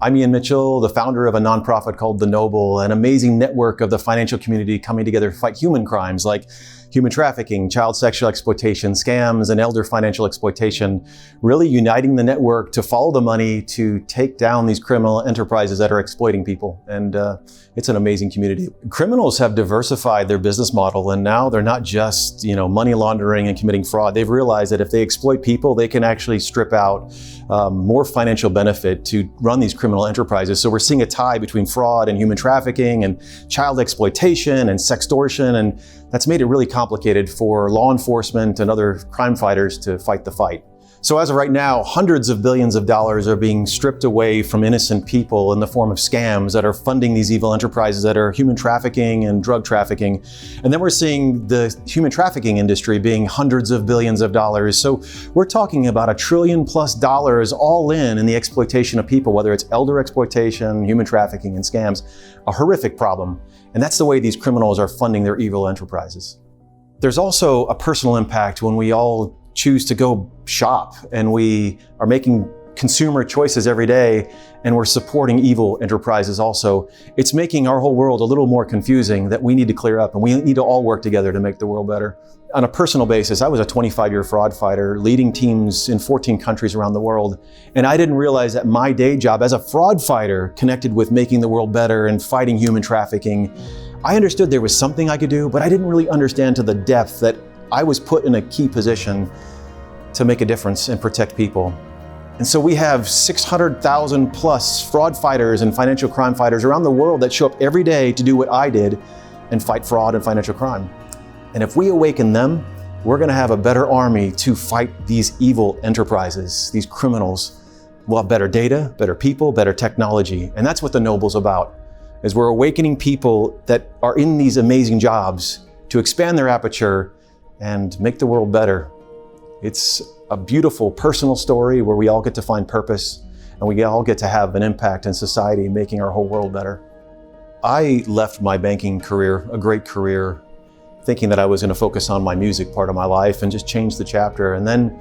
I'm Ian Mitchell, the founder of a nonprofit called the Knoble, an amazing network of the financial community coming together to fight human crimes like human trafficking, child sexual exploitation, scams, and elder financial exploitation, really uniting the network to follow the money to take down these criminal enterprises that are exploiting people. And it's an amazing community. Criminals have diversified their business model, and now they're not just, money laundering and committing fraud. They've realized that if they exploit people, they can actually strip out more financial benefit to run these criminal enterprises. So we're seeing a tie between fraud and human trafficking and child exploitation and sextortion, and that's made it really complicated for law enforcement and other crime fighters to fight the fight. So as of right now, hundreds of billions of dollars are being stripped away from innocent people in the form of scams that are funding these evil enterprises that are human trafficking and drug trafficking. And then we're seeing the human trafficking industry being hundreds of billions of dollars. So we're talking about $1 trillion+ all in the exploitation of people, whether it's elder exploitation, human trafficking, and scams, a horrific problem. And that's the way these criminals are funding their evil enterprises. There's also a personal impact when we all choose to go shop and we are making consumer choices every day and we're supporting evil enterprises also. It's making our whole world a little more confusing that we need to clear up, and we need to all work together to make the world better. On a personal basis, I was a 25-year fraud fighter leading teams in 14 countries around the world. And I didn't realize that my day job as a fraud fighter connected with making the world better and fighting human trafficking. I understood there was something I could do, but I didn't really understand to the depth that I was put in a key position to make a difference and protect people. And so we have 600,000+ fraud fighters and financial crime fighters around the world that show up every day to do what I did and fight fraud and financial crime. And if we awaken them, we're gonna have a better army to fight these evil enterprises, these criminals. We'll have better data, better people, better technology. And that's what the Knoble's about, is we're awakening people that are in these amazing jobs to expand their aperture and make the world better. It's a beautiful personal story where we all get to find purpose and we all get to have an impact in society, making our whole world better. I left my banking career, a great career, thinking that I was going to focus on my music part of my life and just change the chapter. And then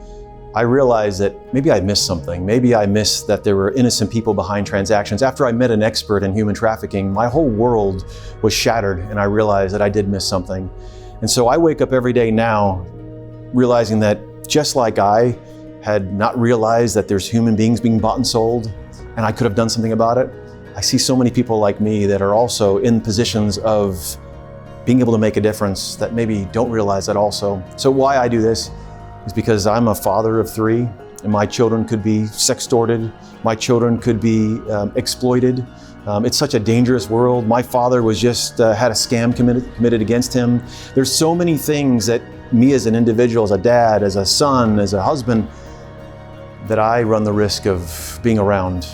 I realized that maybe I missed something. Maybe I missed that there were innocent people behind transactions. After I met an expert in human trafficking, my whole world was shattered and I realized that I did miss something. And so I wake up every day now realizing that just like I had not realized that there's human beings being bought and sold, and I could have done something about it, I see so many people like me that are also in positions of being able to make a difference that maybe don't realize that also. So why I do this is because I'm a father of 3, and my children could be sextorted, my children could be exploited. It's such a dangerous world. My father was just had a scam committed against him. There's so many things that me as an individual, as a dad, as a son, as a husband, that I run the risk of being around.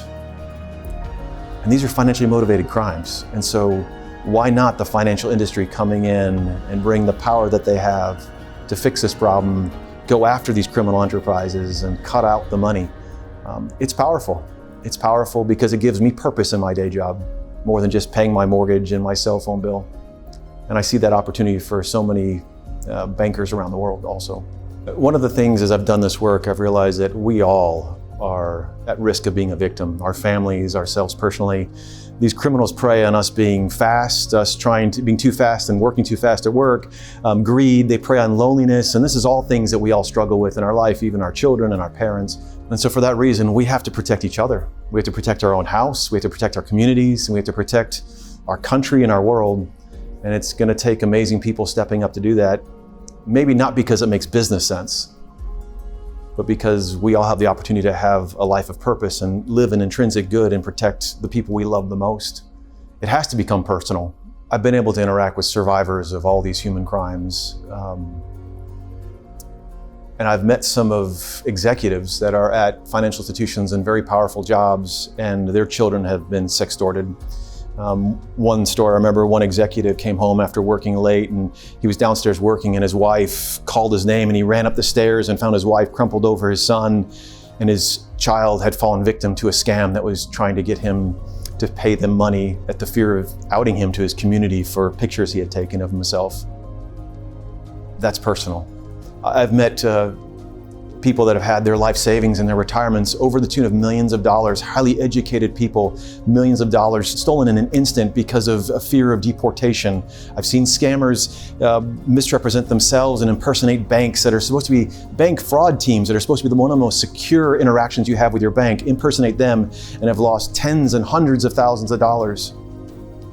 And these are financially motivated crimes. And so why not the financial industry coming in and bring the power that they have to fix this problem, go after these criminal enterprises and cut out the money? It's powerful. It's powerful because it gives me purpose in my day job, more than just paying my mortgage and my cell phone bill. And I see that opportunity for so many bankers around the world also. One of the things as I've done this work, I've realized that we all are at risk of being a victim, our families, ourselves personally. These criminals prey on us being fast, us being too fast and working too fast at work, greed, they prey on loneliness, and this is all things that we all struggle with in our life, even our children and our parents. And so for that reason, we have to protect each other. We have to protect our own house, we have to protect our communities, and we have to protect our country and our world. And it's gonna take amazing people stepping up to do that. Maybe not because it makes business sense, but because we all have the opportunity to have a life of purpose and live in intrinsic good and protect the people we love the most. It has to become personal. I've been able to interact with survivors of all these human crimes. And I've met some of executives that are at financial institutions in very powerful jobs, and their children have been sextorted. One story, I remember one executive came home after working late and he was downstairs working and his wife called his name and he ran up the stairs and found his wife crumpled over his son, and his child had fallen victim to a scam that was trying to get him to pay them money at the fear of outing him to his community for pictures he had taken of himself. That's personal. I've met people that have had their life savings and their retirements over the tune of millions of dollars, highly educated people, millions of dollars stolen in an instant because of a fear of deportation. I've seen scammers misrepresent themselves and impersonate banks that are supposed to be bank fraud teams that are supposed to be one of the most secure interactions you have with your bank, impersonate them and have lost tens and hundreds of thousands of dollars.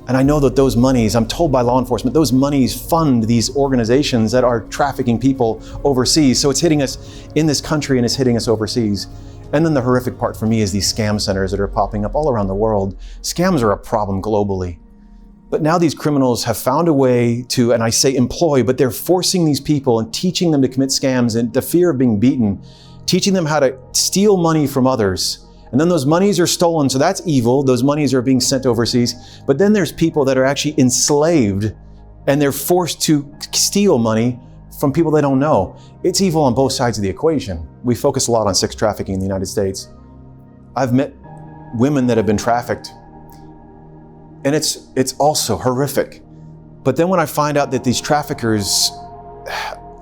And I know that those monies, I'm told by law enforcement, those monies fund these organizations that are trafficking people overseas. So it's hitting us in this country and it's hitting us overseas. And then the horrific part for me is these scam centers that are popping up all around the world. Scams are a problem globally. But now these criminals have found a way to, and I say employ, but they're forcing these people and teaching them to commit scams and the fear of being beaten, teaching them how to steal money from others. And then those monies are stolen, so that's evil. Those monies are being sent overseas. But then there's people that are actually enslaved and they're forced to steal money from people they don't know. It's evil on both sides of the equation. We focus a lot on sex trafficking in the United States. I've met women that have been trafficked, and it's also horrific. But then when I find out that these traffickers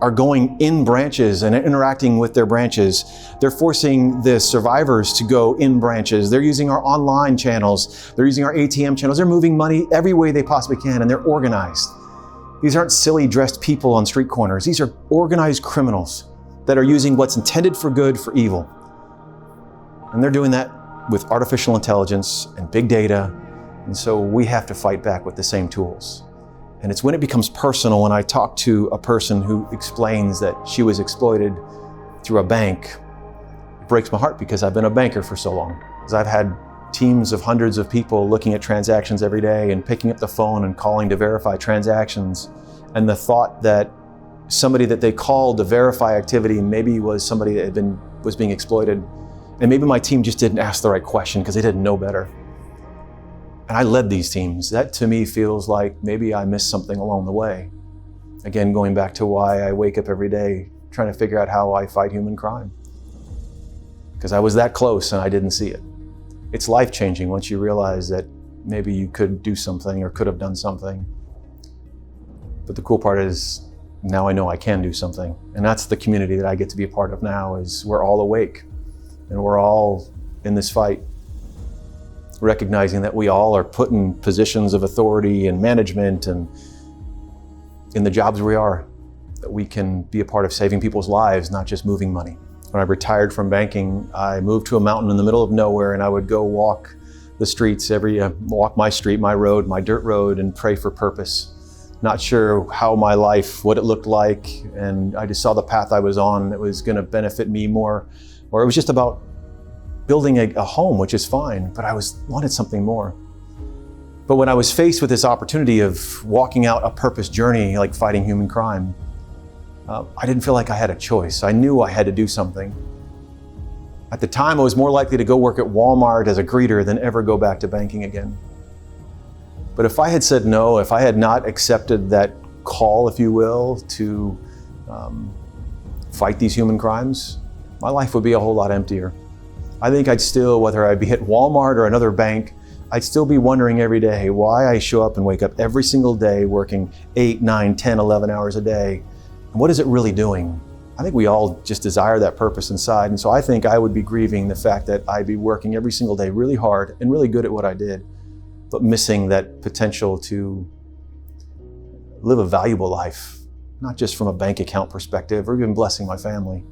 are going in branches and interacting with their branches, they're forcing the survivors to go in branches. They're using our online channels. They're using our ATM channels. They're moving money every way they possibly can, and they're organized. These aren't silly dressed people on street corners. These are organized criminals that are using what's intended for good for evil. And they're doing that with artificial intelligence and big data. And so we have to fight back with the same tools. And it's when it becomes personal, when I talk to a person who explains that she was exploited through a bank, it breaks my heart because I've been a banker for so long. Because I've had teams of hundreds of people looking at transactions every day and picking up the phone and calling to verify transactions. And the thought that somebody that they called to verify activity maybe was somebody that was being exploited. And maybe my team just didn't ask the right question because they didn't know better. And I led these teams. That to me feels like maybe I missed something along the way. Again, going back to why I wake up every day trying to figure out how I fight human crime. Because I was that close and I didn't see it. It's life-changing once you realize that maybe you could do something or could have done something. But the cool part is now I know I can do something. And that's the community that I get to be a part of now, is we're all awake and we're all in this fight, recognizing that we all are put in positions of authority and management and in the jobs we are, that we can be a part of saving people's lives, not just moving money. When I retired from banking, I moved to a mountain in the middle of nowhere, and I would go walk the streets walk my street, my road, my dirt road, and pray for purpose. Not sure how my life, what it looked like, and I just saw the path I was on that was gonna benefit me more, or it was just about building a home, which is fine, but I wanted something more. But when I was faced with this opportunity of walking out a purpose journey like fighting human crime, I didn't feel like I had a choice. I knew I had to do something. At the time, I was more likely to go work at Walmart as a greeter than ever go back to banking again. But if I had said no, if I had not accepted that call, if you will, to fight these human crimes, my life would be a whole lot emptier. I think I'd still, whether I'd be at Walmart or another bank, I'd still be wondering every day why I show up and wake up every single day working 8, 9, 10, 11 hours a day. And what is it really doing? I think we all just desire that purpose inside. And so I think I would be grieving the fact that I'd be working every single day really hard and really good at what I did, but missing that potential to live a valuable life, not just from a bank account perspective or even blessing my family,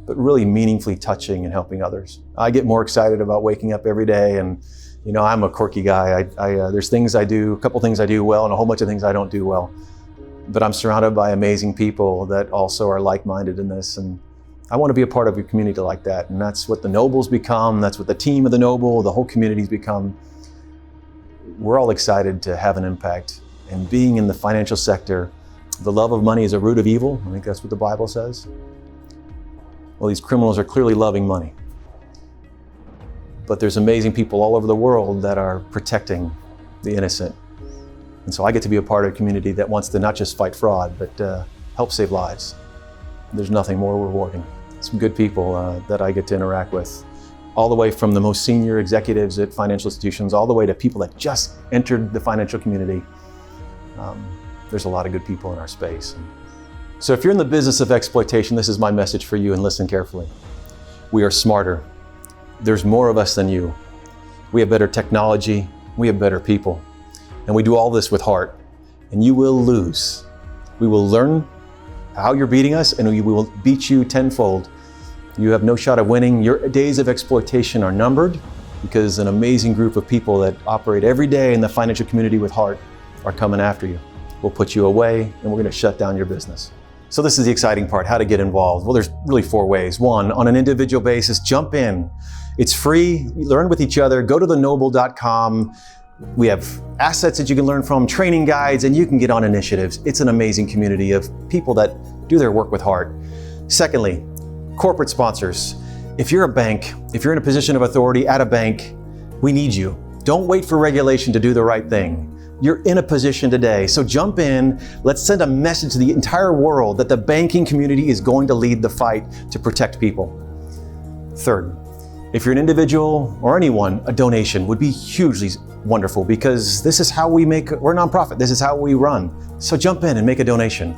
but really meaningfully touching and helping others. I get more excited about waking up every day, and you know, I'm a quirky guy. There's things I do, a couple things I do well and a whole bunch of things I don't do well. But I'm surrounded by amazing people that also are like-minded in this, and I want to be a part of a community like that. And that's what the Knobles become, that's what the team of the Knoble, the whole community's become. We're all excited to have an impact. And being in the financial sector, the love of money is a root of evil. I think that's what the Bible says. Well, these criminals are clearly loving money. But there's amazing people all over the world that are protecting the innocent. And so I get to be a part of a community that wants to not just fight fraud, but help save lives. There's nothing more rewarding. Some good people that I get to interact with, all the way from the most senior executives at financial institutions, all the way to people that just entered the financial community. There's a lot of good people in our space. And So if you're in the business of exploitation, this is my message for you, and listen carefully. We are smarter. There's more of us than you. We have better technology. We have better people. And we do all this with heart. And you will lose. We will learn how you're beating us, and we will beat you tenfold. You have no shot of winning. Your days of exploitation are numbered, because an amazing group of people that operate every day in the financial community with heart are coming after you. We'll put you away, and we're going to shut down your business. So this is the exciting part, how to get involved. Well, there's really 4 ways. 1, on an individual basis, jump in. It's free, learn with each other, go to theknoble.com. We have assets that you can learn from, training guides, and you can get on initiatives. It's an amazing community of people that do their work with heart. Secondly, corporate sponsors. If you're a bank, if you're in a position of authority at a bank, we need you. Don't wait for regulation to do the right thing. You're in a position today, so jump in. Let's send a message to the entire world that the banking community is going to lead the fight to protect people. Third, if you're an individual or anyone, a donation would be hugely wonderful, because this is how we're a nonprofit. This is how we run. So jump in and make a donation.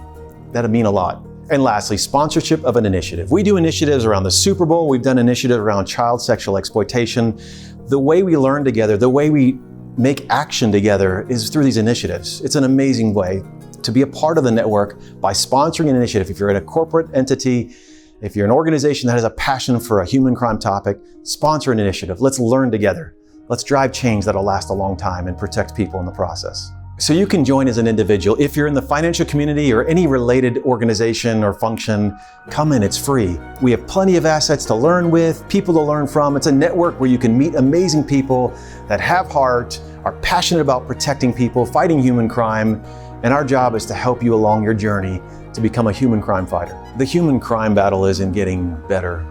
That'd mean a lot. And lastly, sponsorship of an initiative. We do initiatives around the Super Bowl. We've done initiatives around child sexual exploitation. The way we learn together, the way we make action together is through these initiatives. It's an amazing way to be a part of the network by sponsoring an initiative. If you're in a corporate entity, if you're an organization that has a passion for a human crime topic, sponsor an initiative. Let's learn together. Let's drive change that'll last a long time and protect people in the process. So you can join as an individual. If you're in the financial community or any related organization or function, come in, it's free. We have plenty of assets to learn with, people to learn from. It's a network where you can meet amazing people that have heart, are passionate about protecting people, fighting human crime, and our job is to help you along your journey to become a human crime fighter. The human crime battle isn't getting better.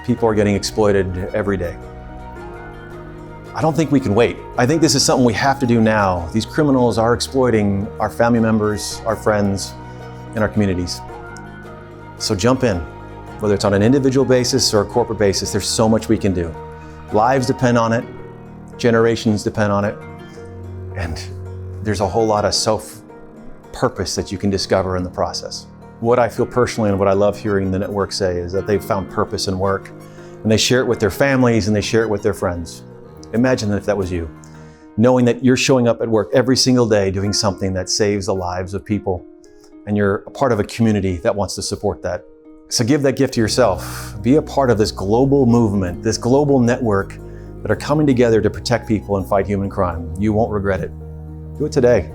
People are getting exploited every day. I don't think we can wait. I think this is something we have to do now. These criminals are exploiting our family members, our friends, and our communities. So jump in, whether it's on an individual basis or a corporate basis. There's so much we can do. Lives depend on it, generations depend on it, and there's a whole lot of self-purpose that you can discover in the process. What I feel personally and what I love hearing the network say is that they've found purpose in work, and they share it with their families and they share it with their friends. Imagine if that was you, knowing that you're showing up at work every single day doing something that saves the lives of people, and you're a part of a community that wants to support that. So give that gift to yourself. Be a part of this global movement, this global network that are coming together to protect people and fight human crime. You won't regret it. Do it today.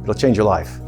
It'll change your life.